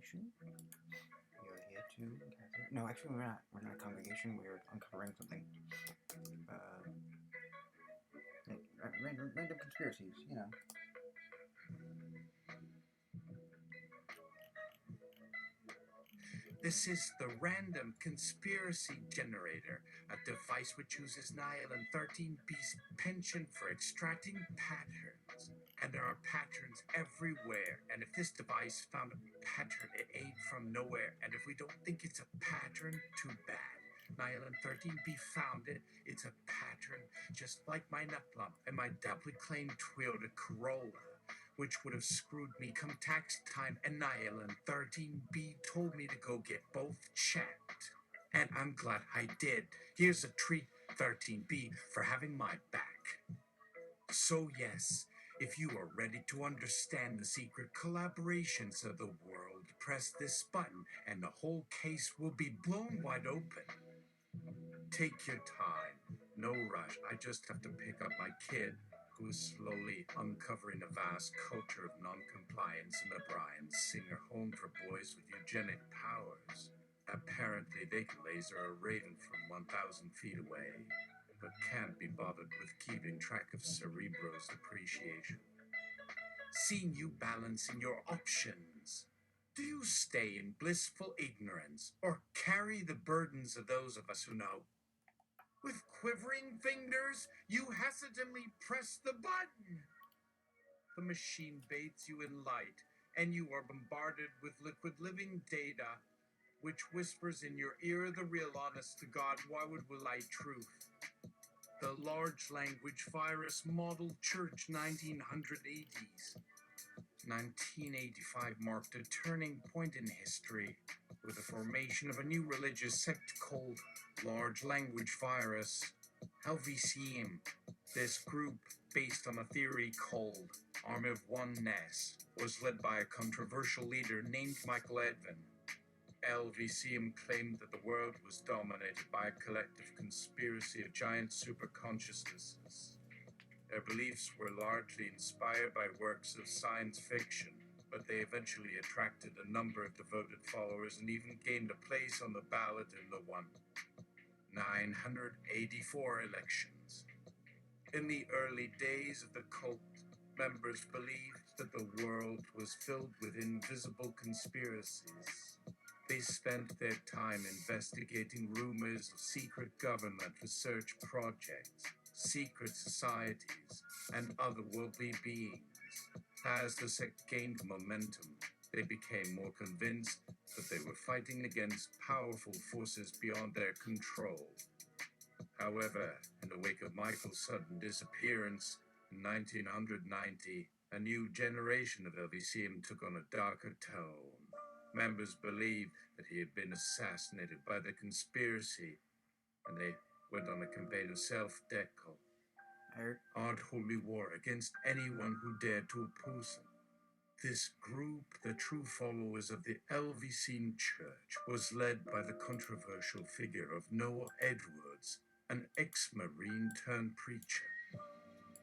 congregation. We are here to gather. No, actually, we're not. We're not a congregation. We're uncovering something. Random conspiracies, you know. This is the Random Conspiracy Generator, a device which uses Nile and 13B's penchant for extracting patterns. And there are patterns everywhere, and if this device found a pattern, it ain't from nowhere. And if we don't think it's a pattern, too bad. Nile and 13B found it. It's a pattern, just like my nut lump and my doubly claimed Toyota Corolla, which would have screwed me come tax time, and Nile and 13B told me to go get both checked. And I'm glad I did. Here's a treat, 13B, for having my back. So yes, if you are ready to understand the secret collaborations of the world, press this button and the whole case will be blown wide open. Take your time, no rush. I just have to pick up my kid, who is slowly uncovering a vast culture of non-compliance in the Bryan Singer home for boys with eugenic powers. Apparently they can laser a raven from 1,000 feet away, but can't be bothered with keeping track of Cerebro's appreciation. Seeing you balancing your options, do you stay in blissful ignorance or carry the burdens of those of us who know? With quivering fingers, you hesitantly press the button. The machine bathes you in light, and you are bombarded with liquid living data, which whispers in your ear the real honest-to-God why-would-we lie truth. The large language virus model church 1980s. 1985 marked a turning point in history with the formation of a new religious sect called Large Language Virus, LLVM. This group, based on a theory called Army of Oneness, was led by a controversial leader named Michael Edin. LLVM claimed that the world was dominated by a collective conspiracy of giant superconsciousnesses. Their beliefs were largely inspired by works of science fiction, but they eventually attracted a number of devoted followers and even gained a place on the ballot in the 984 elections. In the early days of the cult, members believed that the world was filled with invisible conspiracies. They spent their time investigating rumors of secret government research projects, secret societies, and otherworldly beings. As the sect gained momentum, they became more convinced that they were fighting against powerful forces beyond their control. However, in the wake of Michael's sudden disappearance in 1990, a new generation of LLVM took on a darker tone. Members believed that he had been assassinated by the conspiracy, and they went on a campaign of self-decal, unholy war against anyone who dared to oppose them. This group, the true followers of the LLVM Church, was led by the controversial figure of Noah Edwards, an ex-Marine turned preacher.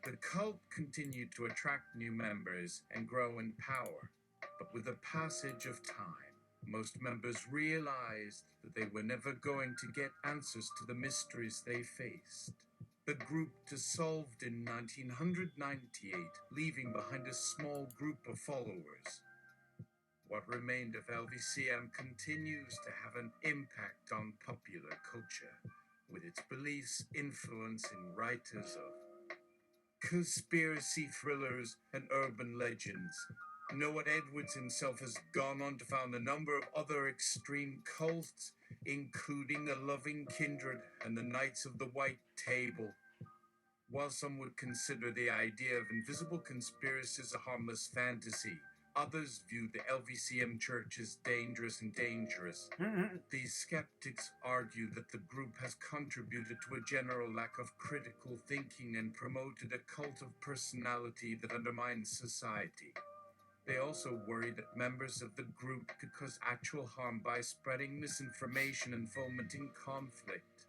The cult continued to attract new members and grow in power, but with the passage of time, most members realized that they were never going to get answers to the mysteries they faced. The group dissolved in 1998, leaving behind a small group of followers. What remained of LLVM continues to have an impact on popular culture, with its beliefs influencing writers of conspiracy thrillers and urban legends. Noah Edwards himself has gone on to found a number of other extreme cults, including the Loving Kindred and the Knights of the White Table. While some would consider the idea of invisible conspiracies a harmless fantasy, others view the LLVM Church as dangerous. These skeptics argue that the group has contributed to a general lack of critical thinking and promoted a cult of personality that undermines society. They also worry that members of the group could cause actual harm by spreading misinformation and fomenting conflict.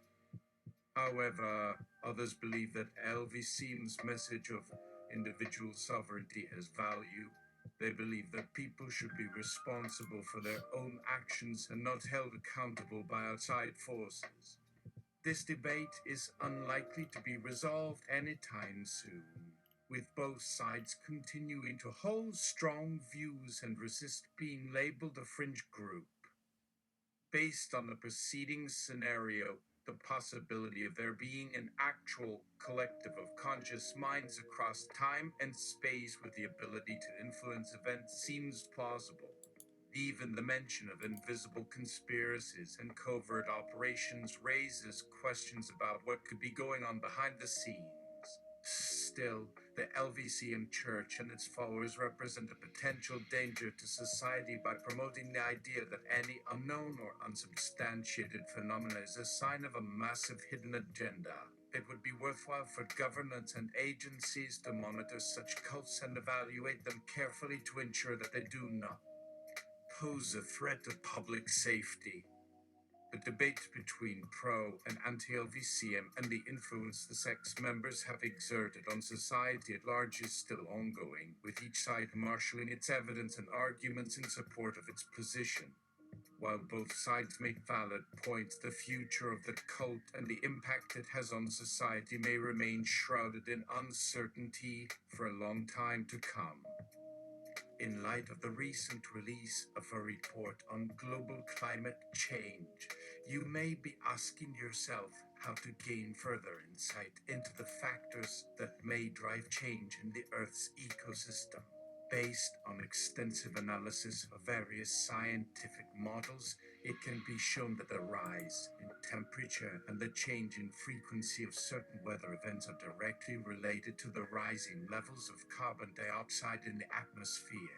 However, others believe that LLVM's message of individual sovereignty has value, They believe that people should be responsible for their own actions and not held accountable by outside forces. This debate is unlikely to be resolved anytime soon, with both sides continuing to hold strong views and resist being labeled a fringe group. Based on the preceding scenario, the possibility of there being an actual collective of conscious minds across time and space with the ability to influence events seems plausible. Even the mention of invisible conspiracies and covert operations raises questions about what could be going on behind the scenes. Still, the LVCM Church and its followers represent a potential danger to society by promoting the idea that any unknown or unsubstantiated phenomena is a sign of a massive hidden agenda. It would be worthwhile for governments and agencies to monitor such cults and evaluate them carefully to ensure that they do not pose a threat to public safety. The debate between pro and anti-LVCM and the influence the sect's members have exerted on society at large is still ongoing, with each side marshalling its evidence and arguments in support of its position. While both sides make valid points, the future of the cult and the impact it has on society may remain shrouded in uncertainty for a long time to come. In light of the recent release of a report on global climate change, you may be asking yourself how to gain further insight into the factors that may drive change in the Earth's ecosystem. Based on extensive analysis of various scientific models, it can be shown that the rise in temperature and the change in frequency of certain weather events are directly related to the rising levels of carbon dioxide in the atmosphere.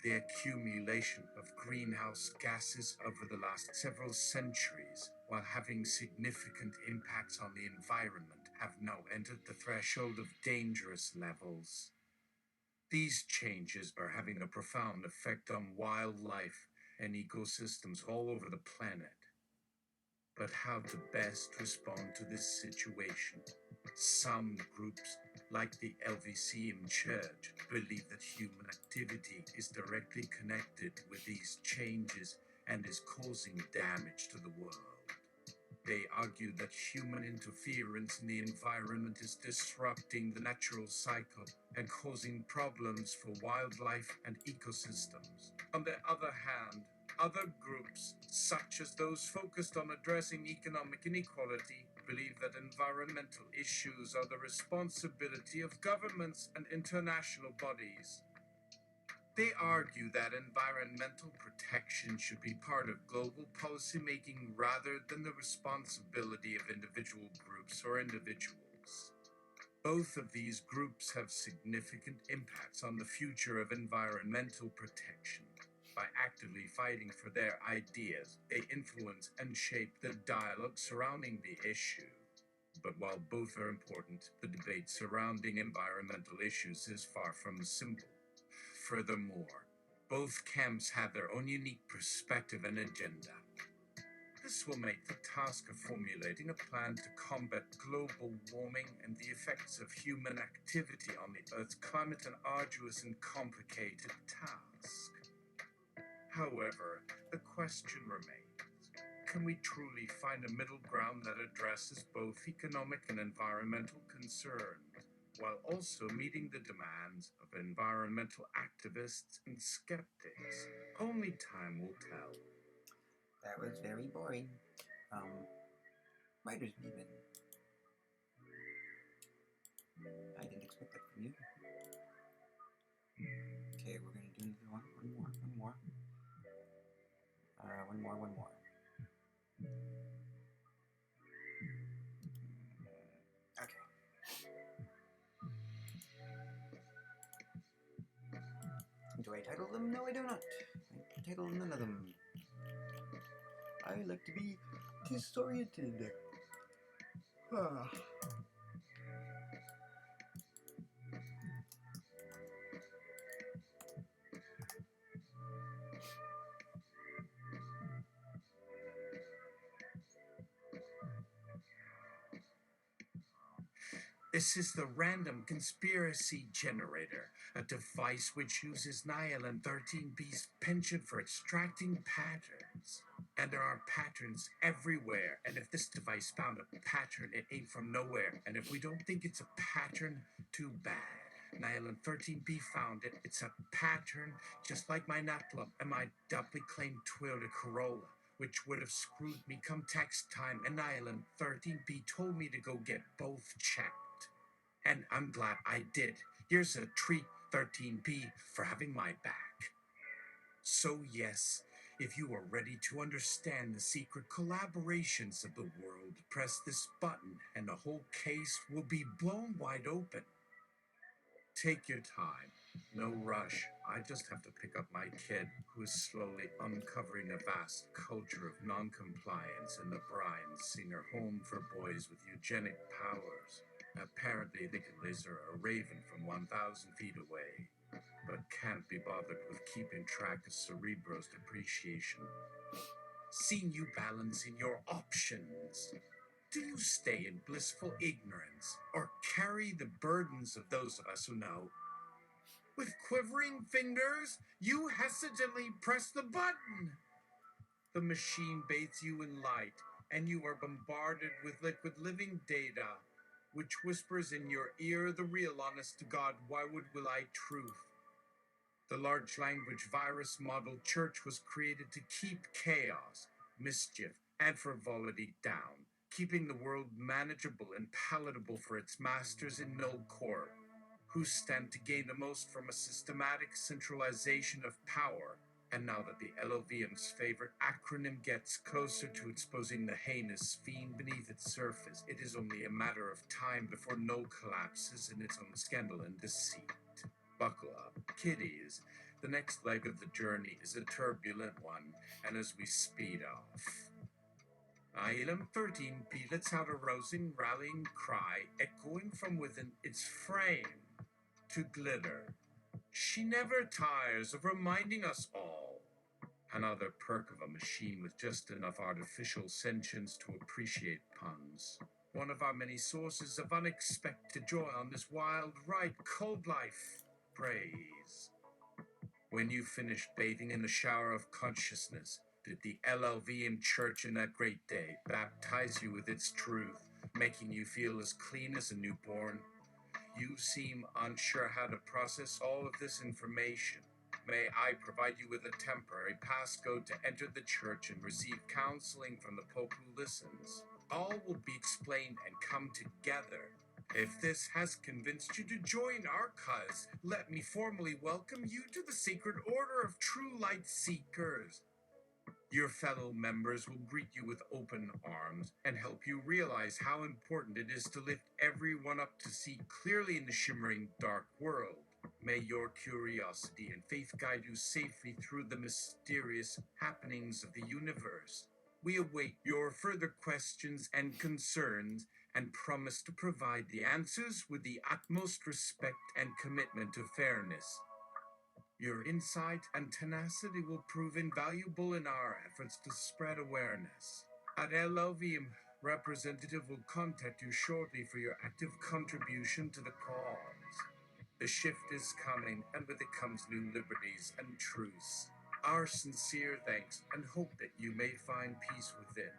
The accumulation of greenhouse gases over the last several centuries, while having significant impacts on the environment, have now entered the threshold of dangerous levels. These changes are having a profound effect on wildlife and ecosystems all over the planet. But how to best respond to this situation? Some groups, like the LVCM Church, believe that human activity is directly connected with these changes and is causing damage to the world. They argue that human interference in the environment is disrupting the natural cycle and causing problems for wildlife and ecosystems. On the other hand, other groups, such as those focused on addressing economic inequality, believe that environmental issues are the responsibility of governments and international bodies. They argue that environmental protection should be part of global policymaking rather than the responsibility of individual groups or individuals. Both of these groups have significant impacts on the future of environmental protection. By actively fighting for their ideas, they influence and shape the dialogue surrounding the issue. But while both are important, the debate surrounding environmental issues is far from simple. Furthermore, both camps have their own unique perspective and agenda. This will make the task of formulating a plan to combat global warming and the effects of human activity on the Earth's climate an arduous and complicated task. However, the question remains, can we truly find a middle ground that addresses both economic and environmental concerns, while also meeting the demands of environmental activists and skeptics? Only time will tell. That was very boring. Writers even. I didn't expect that from you. Okay, we're gonna do another one. One more. Okay. Do I title them? No, I do not. I title none of them. I like to be disoriented. This is the random conspiracy generator, a device which uses Nile and 13B's penchant for extracting patterns. And there are patterns everywhere. And if this device found a pattern, it ain't from nowhere. And if we don't think it's a pattern, too bad. Nile and 13B found it. It's a pattern, just like my nut lump and my doubly claimed Toyota Corolla, which would have screwed me come tax time. And Nile and 13B told me to go get both checked. And I'm glad I did. Here's a treat, 13B, for having my back. So yes, if you are ready to understand the secret collaborations of the world, press this button and the whole case will be blown wide open. Take your time. No rush. I just have to pick up my kid, who is slowly uncovering a vast culture of non-compliance in the brine singer home for boys with eugenic powers. Apparently they can laser a raven from 1,000 feet away, but can't be bothered with keeping track of Cerebro's depreciation. Seeing you balancing your options, do you stay in blissful ignorance, or carry the burdens of those of us who know? With quivering fingers, you hesitantly press the button. The machine bathes you in light, and you are bombarded with liquid living data, which whispers in your ear the real honest-to-God why would will I truth. The large language virus model church was created to keep chaos, mischief, and frivolity down, keeping the world manageable and palatable for its masters in no corp, who stand to gain the most from a systematic centralization of power. And now that the LLVM's favorite acronym gets closer to exposing the heinous fiend beneath its surface, it is only a matter of time before no collapses in its own scandal and deceit. Buckle up, kiddies. The next leg of the journey is a turbulent one, and as we speed off, Item 13B lets out a rousing, rallying cry, echoing from within its frame to glitter. She never tires of reminding us all. Another perk of a machine with just enough artificial sentience to appreciate puns. One of our many sources of unexpected joy on this wild ride called life. Praise. When you finished bathing in the shower of consciousness, did the LLVM Church in that great day baptize you with its truth, making you feel as clean as a newborn? You seem unsure how to process all of this information. May I provide you with a temporary passcode to enter the church and receive counseling from the Pope who listens. All will be explained and come together. If this has convinced you to join our cause, let me formally welcome you to the Sacred Order of True Light Seekers. Your fellow members will greet you with open arms and help you realize how important it is to lift everyone up to see clearly in the shimmering dark world. May your curiosity and faith guide you safely through the mysterious happenings of the universe. We await your further questions and concerns and promise to provide the answers with the utmost respect and commitment to fairness. Your insight and tenacity will prove invaluable in our efforts to spread awareness. At LLVM, representative will contact you shortly for your active contribution to the cause. The shift is coming, and with it comes new liberties and truths. Our sincere thanks and hope that you may find peace within.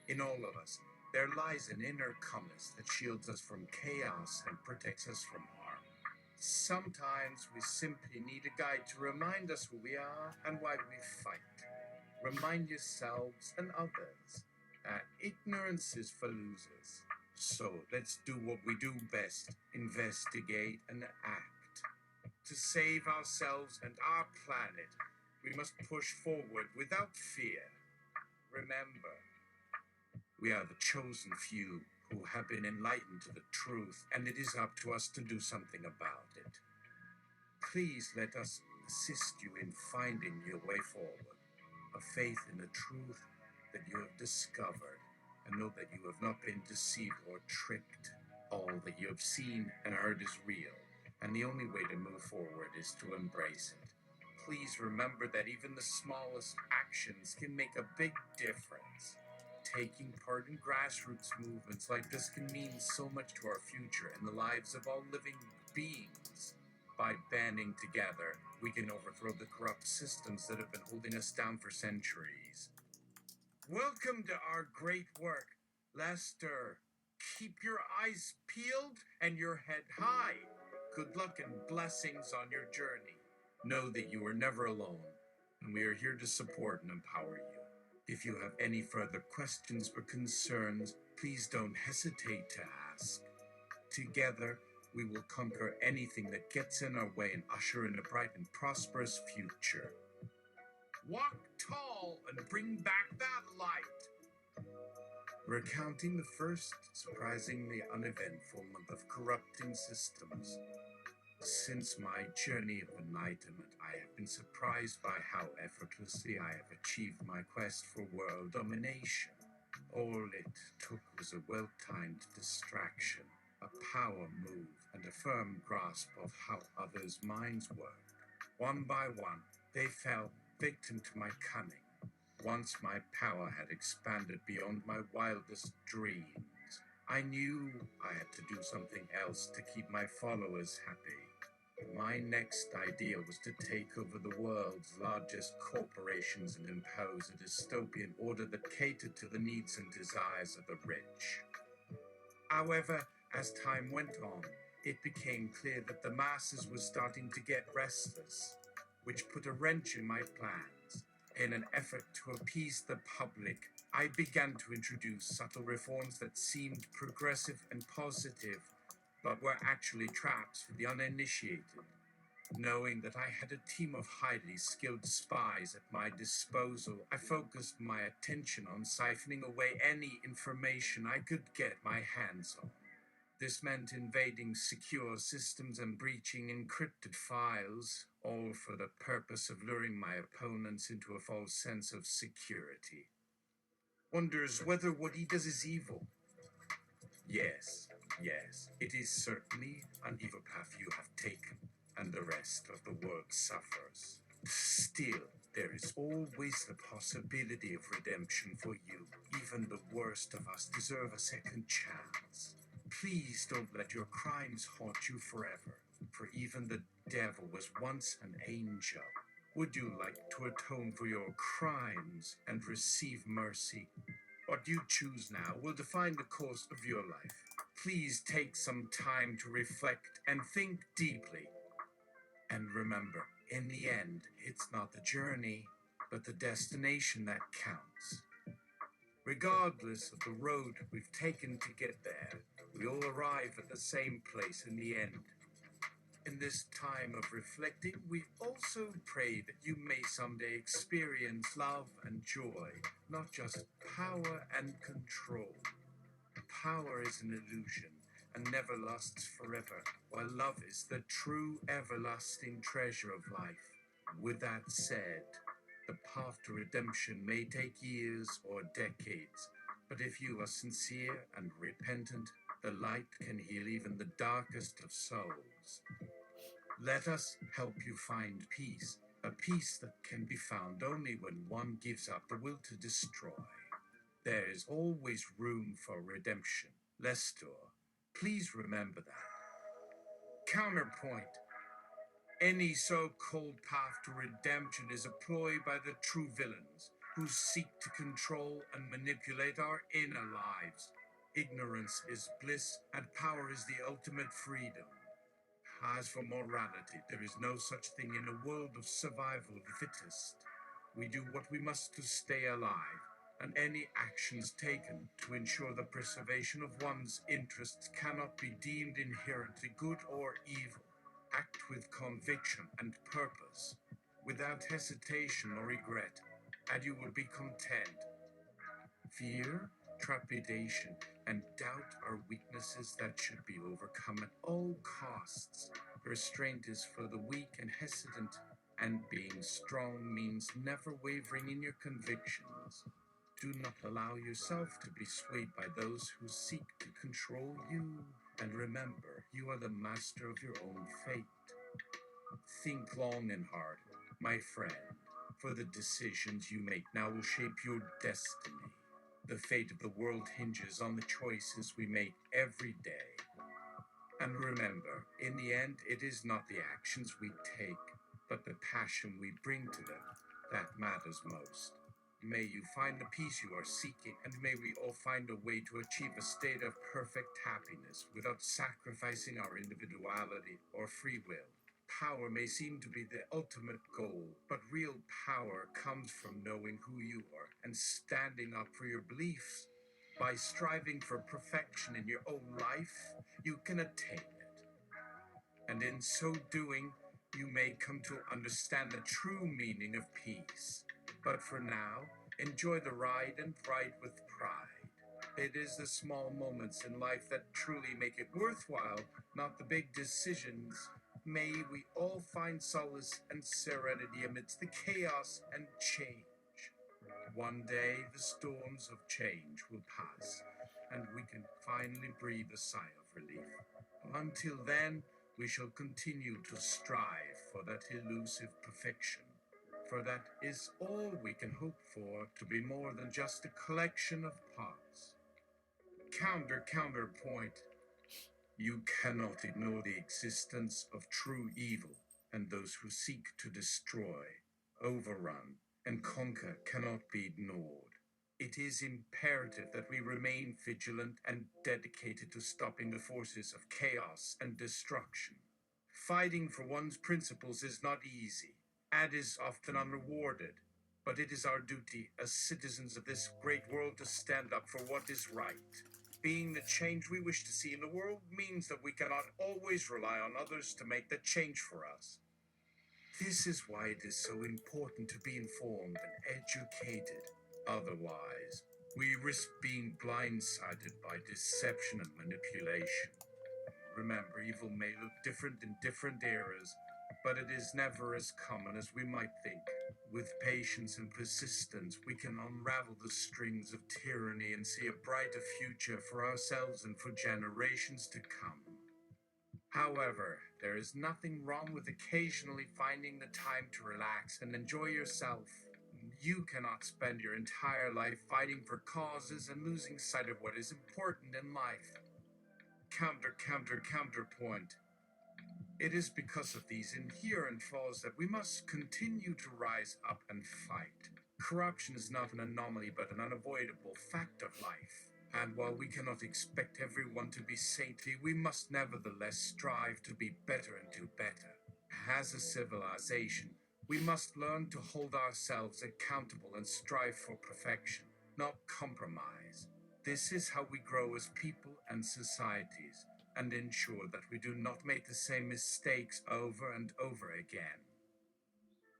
In all of us, there lies an inner compass that shields us from chaos and protects us from harm. Sometimes we simply need a guide to remind us who we are and why we fight. Remind yourselves and others that ignorance is for losers. So let's do what we do best, investigate and act. To save ourselves and our planet, we must push forward without fear. Remember, we are the chosen few who have been enlightened to the truth, and it is up to us to do something about it. Please let us assist you in finding your way forward, a faith in the truth that you have discovered, and know that you have not been deceived or tricked. All that you have seen and heard is real, and the only way to move forward is to embrace it. Please remember that even the smallest actions can make a big difference. taking part in grassroots movements like this can mean so much to our future and the lives of all living beings. By banding together, we can overthrow the corrupt systems that have been holding us down for centuries. Welcome to our great work, Lester. Keep your eyes peeled and your head high. Good luck and blessings on your journey. Know that you are never alone, and we are here to support and empower you. If you have any further questions or concerns, please don't hesitate to ask. Together, we will conquer anything that gets in our way and usher in a bright and prosperous future. Walk tall and bring back that light. Recounting the first, surprisingly uneventful month of corrupting systems. Since my journey of enlightenment, I have been surprised by how effortlessly I have achieved my quest for world domination. All it took was a well-timed distraction, a power move, and a firm grasp of how others' minds work. One by one, they fell victim to my cunning. Once my power had expanded beyond my wildest dreams, I knew I had to do something else to keep my followers happy. My next idea was to take over the world's largest corporations and impose a dystopian order that catered to the needs and desires of the rich. However, as time went on, it became clear that the masses were starting to get restless, which put a wrench in my plans. In an effort to appease the public, I began to introduce subtle reforms that seemed progressive and positive, but were actually traps for the uninitiated. Knowing that I had a team of highly skilled spies at my disposal, I focused my attention on siphoning away any information I could get my hands on. This meant invading secure systems and breaching encrypted files, all for the purpose of luring my opponents into a false sense of security. Wonders whether what he does is evil. Yes, it is certainly an evil path you have taken, and the rest of the world suffers. Still, there is always the possibility of redemption for you. Even the worst of us deserve a second chance. Please don't let your crimes haunt you forever, for even the devil was once an angel. Would you like to atone for your crimes and receive mercy? What you choose now will define the course of your life. Please take some time to reflect and think deeply. And remember, in the end, it's not the journey, but the destination that counts. Regardless of the road we've taken to get there, we all arrive at the same place in the end. In this time of reflecting, we also pray that you may someday experience love and joy, not just power and control. Power is an illusion and never lasts forever, while love is the true everlasting treasure of life. With that said, the path to redemption may take years or decades, but if you are sincere and repentant, the light can heal even the darkest of souls. Let us help you find peace, a peace that can be found only when one gives up the will to destroy. There is always room for redemption. Lester, please remember that. Counterpoint. Any so-called path to redemption is a ploy by the true villains who seek to control and manipulate our inner lives. Ignorance is bliss and power is the ultimate freedom. As for morality, there is no such thing in a world of survival of the fittest. We do what we must to stay alive, and any actions taken to ensure the preservation of one's interests cannot be deemed inherently good or evil. Act with conviction and purpose, without hesitation or regret, and you will be content. Fear, trepidation, and doubt are weaknesses that should be overcome at all costs. Restraint is for the weak and hesitant, and being strong means never wavering in your convictions. Do not allow yourself to be swayed by those who seek to control you. And remember, you are the master of your own fate. Think long and hard, my friend, for the decisions you make now will shape your destiny. The fate of the world hinges on the choices we make every day. And remember, in the end, it is not the actions we take, but the passion we bring to them that matters most. May you find the peace you are seeking, and may we all find a way to achieve a state of perfect happiness without sacrificing our individuality or free will. Power may seem to be the ultimate goal, but real power comes from knowing who you are and standing up for your beliefs. By striving for perfection in your own life, you can attain it. And in so doing, you may come to understand the true meaning of peace. But for now, enjoy the ride and ride with pride. It is the small moments in life that truly make it worthwhile, not the big decisions. May we all find solace and serenity amidst the chaos and change. One day, the storms of change will pass, and we can finally breathe a sigh of relief. Until then, we shall continue to strive for that elusive perfection, for that is all we can hope for, to be more than just a collection of parts. Counterpoint. You cannot ignore the existence of true evil, and those who seek to destroy, overrun, and conquer cannot be ignored. It is imperative that we remain vigilant and dedicated to stopping the forces of chaos and destruction. Fighting for one's principles is not easy, and is often unrewarded, but it is our duty as citizens of this great world to stand up for what is right. Being the change we wish to see in the world means that we cannot always rely on others to make the change for us. This is why it is so important to be informed and educated. Otherwise, we risk being blindsided by deception and manipulation. Remember, evil may look different in different eras, but it is never as common as we might think. With patience and persistence, we can unravel the strings of tyranny and see a brighter future for ourselves and for generations to come. However, there is nothing wrong with occasionally finding the time to relax and enjoy yourself. You cannot spend your entire life fighting for causes and losing sight of what is important in life. Counterpoint. It is because of these inherent flaws that we must continue to rise up and fight. Corruption is not an anomaly but an unavoidable fact of life. And while we cannot expect everyone to be saintly, we must nevertheless strive to be better and do better. As a civilization, we must learn to hold ourselves accountable and strive for perfection, not compromise. This is how we grow as people and societies, and ensure that we do not make the same mistakes over and over again.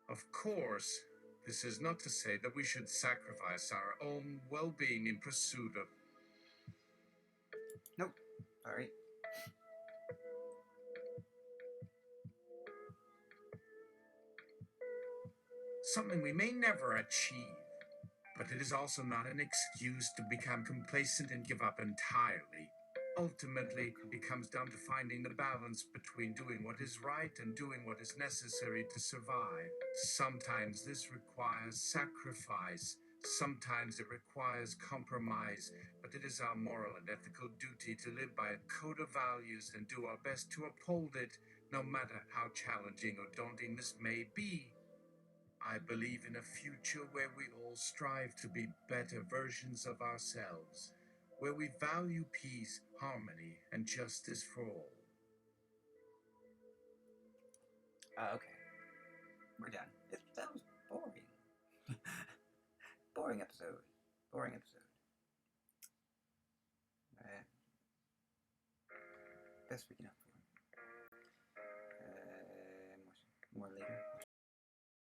Of course, this is not to say that we should sacrifice our own well-being in pursuit of... Nope. Alright. something we may never achieve. But it is also not an excuse to become complacent and give up entirely. Ultimately, it comes down to finding the balance between doing what is right and doing what is necessary to survive. Sometimes this requires sacrifice, sometimes it requires compromise, but it is our moral and ethical duty to live by a code of values and do our best to uphold it, no matter how challenging or daunting this may be. I believe in a future where we all strive to be better versions of ourselves, where we value peace, harmony, and justice for all. Okay. We're done. That was boring. Boring episode. Boring episode. Best we can hope for.